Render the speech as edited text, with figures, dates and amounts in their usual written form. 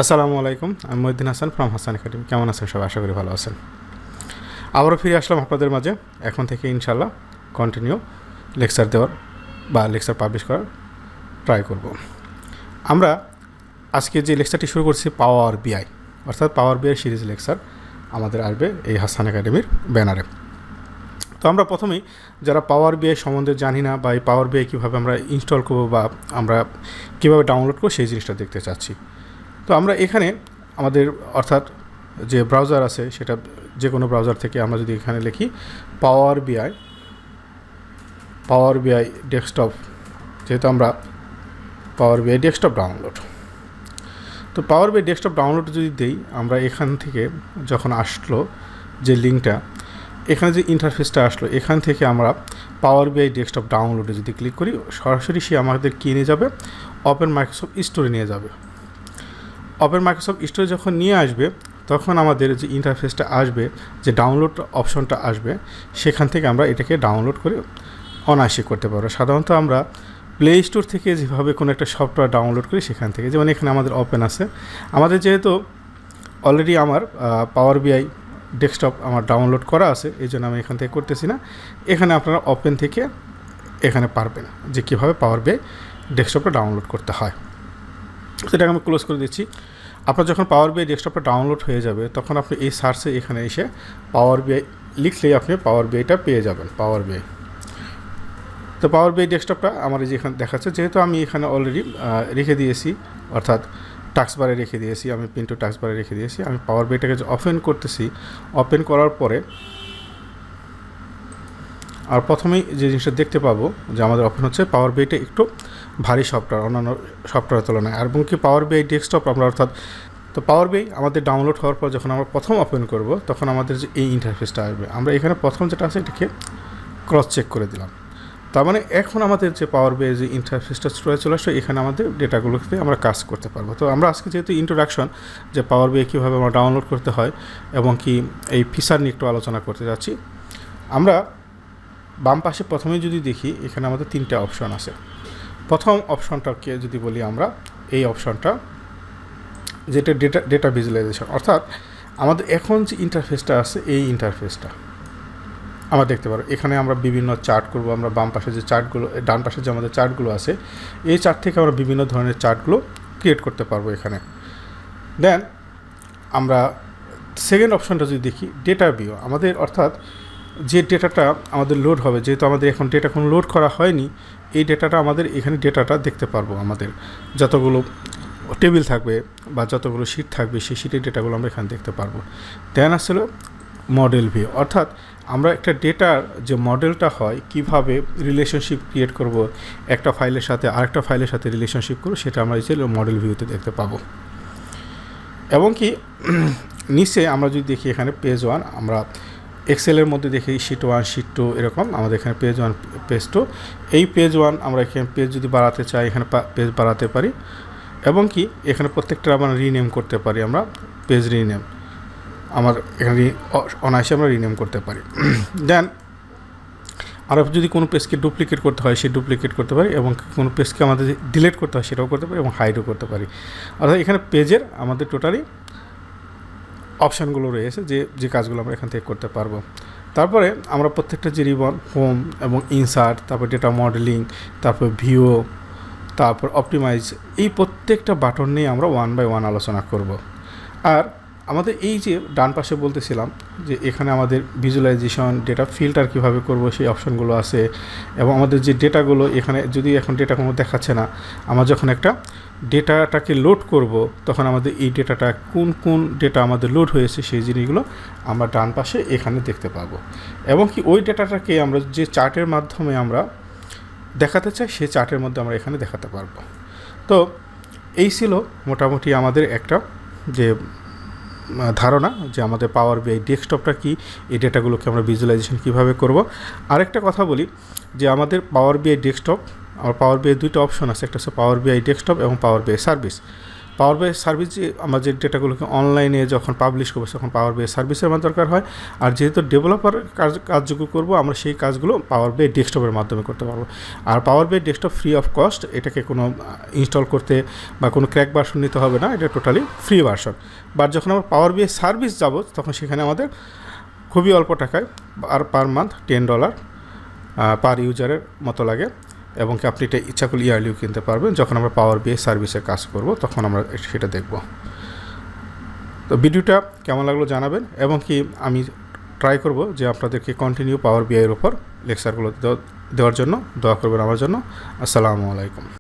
আসসালামু আলাইকুম, আমি মহিউদ্দিন হাসান ফ্রম হাসান একাডেমি। কেমন আছেন সবাই? আশা করি ভালো আছেন। আবারও ফিরে আসলাম আপনাদের মাঝে। এখন থেকে ইনশাল্লাহ কন্টিনিউ লেকচার দেওয়ার বা লেকচার পাবলিশ করার ট্রাই করব। আমরা আজকে যে লেকচারটি শুরু করছি পাওয়ার বিআই, অর্থাৎ পাওয়ার বিআই সিরিজ লেকচার আমাদের আসবে এই হাসান একাডেমির ব্যানারে। তো আমরা প্রথমেই যারা পাওয়ার বিআই সম্বন্ধে জানি না বা এই পাওয়ার বিআই কীভাবে আমরা ইনস্টল করবো বা আমরা কীভাবে ডাউনলোড করবো সেই জিনিসটা দেখতে চাচ্ছি। তো আমরা এখানে আমাদের অর্থাৎ যে ব্রাউজার আছে সেটা যে কোনো ব্রাউজার থেকে আমরা যদি এখানে লিখি পাওয়ার বিআই ডেস্কটপ, যেহেতু আমরা পাওয়ার বিআই ডেস্কটপ ডাউনলোড, তো পাওয়ার বিআই ডেস্কটপ ডাউনলোড যদি দেই আমরা এখান থেকে যখন আসলো যে লিঙ্কটা, এখানে যে ইন্টারফেসটা আসলো এখান থেকে আমরা পাওয়ার বিআই ডেস্কটপ ডাউনলোডে যদি ক্লিক করি সরাসরি সে আমাদের কী নিয়ে যাবে, ওপেন মাইক্রোসফট স্টোরে নিয়ে যাবে। ওপেন মাইক্রোসফট স্টোরে যখন নিয়ে আসবে তখন আমাদের যে ইন্টারফেসটা আসবে, যে ডাউনলোড অপশনটা আসবে, সেখান থেকে আমরা এটাকে ডাউনলোড করে অনায়াসে করতে পারবো। সাধারণত আমরা প্লে স্টোর থেকে যেভাবে কোনো একটা সফটওয়্যার ডাউনলোড করি সেখান থেকে, যেমন এখানে আমাদের ওপেন আছে, আমাদের যেহেতু অলরেডি আমার পাওয়ার বিআই ডেস্কটপ আমার ডাউনলোড করা আছে এই জন্য আমি এখান থেকে করতেছি না। এখানে আপনারা ওপেন থেকে এখানে পারবেন যে কীভাবে পাওয়ার বিআই ডেস্কটপটা ডাউনলোড করতে হয়। সেটাকে আমি ক্লোজ করে দিচ্ছি। আপনার যখন পাওয়ার বিআই ডেস্কটপটা ডাউনলোড হয়ে যাবে তখন আপনি এই সার্চে এখানে এসে পাওয়ার বিআই লিখলেই আপনি পাওয়ার বিআইটা পেয়ে যাবেন। পাওয়ার বিআই, তো পাওয়ার বিআই ডেস্কটপটা আমার এই যে এখানে দেখাচ্ছে, যেহেতু আমি এখানে অলরেডি রেখে দিয়েছি, অর্থাৎ টাস্কবারে রেখে দিয়েছি, আমি পিন্টু টাস্কবারে রেখে দিয়েছি। আমি পাওয়ার বিআইটাকে যে ওপেন করতেছি, ওপেন করার পরে আর প্রথমেই যে জিনিসটা দেখতে পাবো যে আমাদের ওপেন হচ্ছে পাওয়ার বিআইটা একটু ভারী সফটওয়্যার অন্যান্য সফটওয়্যারের তুলনায়, আর এবং কি পাওয়ার বিআই ডেস্কটপ আমরা অর্থাৎ তো পাওয়ার বিআই আমাদের ডাউনলোড হওয়ার পর যখন আমরা প্রথম ওপেন করব তখন আমাদের যে এই ইন্টারফেসটা আসবে, আমরা এখানে প্রথম যেটা আছে এটাকে ক্রস চেক করে দিলাম। তার মানে এখন আমাদের যে পাওয়ার বিআই যে ইন্টারফেসটা চলে আসছে এখানে আমাদের ডেটাগুলোতে আমরা কাজ করতে পারবো। তো আমরা আজকে যেহেতু ইন্ট্রোডাকশন যে পাওয়ার বিআই কীভাবে আমরা ডাউনলোড করতে হয় এবং কি এই ফিচার নিয়ে একটু আলোচনা করতে যাচ্ছি। আমরা বাম পাশে প্রথমেই যদি দেখি এখানে আমাদের তিনটা অপশন আছে। প্রথম অপশনটাকে যদি বলি আমরা, এই অপশনটা যেটা ডেটা ভিজুয়ালাইজেশন, অর্থাৎ আমাদের এখন যে ইন্টারফেসটা আছে এই ইন্টারফেসটা আমরা দেখতে পারবো। এখানে আমরা বিভিন্ন চার্ট করব, আমরা বাম পাশে যে চার্টগুলো, ডান পাশে যে আমাদের চার্টগুলো আছে এই চার্ট থেকে আমরা বিভিন্ন ধরনের চার্টগুলো ক্রিয়েট করতে পারবো এখানে। দেন আমরা সেকেন্ড অপশনটা যদি দেখি ডেটা ভিউ, আমাদের অর্থাৎ যে ডেটাটা আমাদের লোড হবে, যেহেতু আমাদের এখন ডেটা কোনো লোড করা হয়নি, এই ডেটাটা আমাদের এখানে ডেটাটা দেখতে পারবো। আমাদের যতগুলো টেবিল থাকবে বা যতগুলো শিট থাকবে সেই শিটের ডেটাগুলো আমরা এখানে দেখতে পারবো। দেন আসলে মডেল ভিউ, অর্থাৎ আমরা একটা ডেটার যে মডেলটা হয় কিভাবে রিলেশনশিপ ক্রিয়েট করব, একটা ফাইলের সাথে আরেকটা ফাইলের সাথে রিলেশনশিপ করব, সেটা আমরা এই যে মডেল ভিউতে দেখতে পাবো। এবং কি নিচে আমরা যদি দেখি এখানে পেজ 1, আমরা এক্সেলের মধ্যে দেখি শিট 1 শিট 2 এরকম, আমাদের এখানে পেজ 1 পেজ 2, এই পেজ 1 আমরা এখানে পেজ যদি বাড়াতে চাই এখানে পেজ বাড়াতে পারি, এবং কি এখানে প্রত্যেকটা আমরা রিনেম করতে পারি, আমরা পেজ রিনেম আমার এখানে অনায়াসে আমরা রিনেম করতে পারি। দেন আর যদি কোনো পেজকে ডুপ্লিকেট করতে হয় সে ডুপ্লিকেট করতে পারি, এবং কোনো পেজকে আমাদের ডিলিট করতে হয় সেটাও করতে পারি এবং হাইডও করতে পারি। অর্থাৎ এখানে পেজের আমাদের টোটালি অপশানগুলো রয়েছে যে কাজগুলো আমরা এখান থেকে করতে পারবো। তারপরে আমরা প্রত্যেকটা যে রিবন, হোম এবং ইনসার্ট, তারপর ডেটা মডেলিং, তারপর ভিউ, তারপর অপটিমাইজ, এই প্রত্যেকটা বাটন নিয়ে আমরা 1 বাই 1 আলোচনা করব। আর আমাদের এই যে ডান পাশে বলতেছিলাম যে এখানে আমাদের ভিজুয়ালাইজেশন, ডেটা ফিল্টার কীভাবে করব সেই অপশানগুলো আছে, এবং আমাদের যে ডেটাগুলো এখানে যদি এখন ডেটা কোনো দেখাচ্ছে না, আমরা যখন একটা ডেটাটাকে লোড করব তখন আমাদের এই ডেটাটা কোন ডেটা আমাদের লোড হয়েছে সেই জিনিসগুলো আমরা ডান পাশে এখানে দেখতে পাবো। এবং কি ওই ডেটাটাকে আমরা যে চার্টের মাধ্যমে আমরা দেখাতে চাই সেই চার্টের মধ্যে আমরা এখানে দেখাতে পারবো। তো এই ছিল মোটামুটি আমাদের একটা যে ধারণা যে আমাদের পাওয়ার বিআই ডেস্কটপটা কি, এই ডেটাগুলোকে আমরা ভিজুয়ালাইজেশন কীভাবে করব। আরেকটা কথা বলি যে আমাদের পাওয়ার বিআই ডেস্কটপ, আমার পাওয়ার বিআই দুইটা অপশন আছে, একটা হচ্ছে পাওয়ার বিআই ডেস্কটপ এবং পাওয়ার বিআই সার্ভিস। পাওয়ার BI সার্ভিস যে আমরা যে ডেটাগুলোকে অনলাইনে যখন পাবলিশ করবো তখন পাওয়ার BI সার্ভিসের আমার দরকার হয়। আর যেহেতু ডেভেলপার কাজগুলো করবো আমরা সেই কাজগুলো পাওয়ার BI ডেস্কটপের মাধ্যমে করতে পারবো। আর পাওয়ার BI desktop free of cost, এটাকে কোনো ইনস্টল করতে বা কোনো ক্র্যাক ভার্সন নিতে হবে না, এটা টোটালি ফ্রি ভার্সন। বাট যখন আমরা পাওয়ার BI সার্ভিস যাব তখন সেখানে আমাদের খুবই অল্প টাকায় আর পার মান্থ $10 পার ইউজারের মতো লাগে, এবং কি আপনি এটা ইচ্ছা করলে ইয়ারলিও কিনতে পারবেন। যখন আমরা পাওয়ার BI সার্ভিসের কাজ করব তখন আমরা সেটা দেখব। তো ভিডিওটা কেমন লাগলো জানাবেন, এবং কি আমি ট্রাই করব যে আপনাদেরকে কন্টিনিউ পাওয়ার BI এর উপর লেকচারগুলো দেওয়ার জন্য। দোয়া করবেন আমার জন্য। আসসালামু আলাইকুম।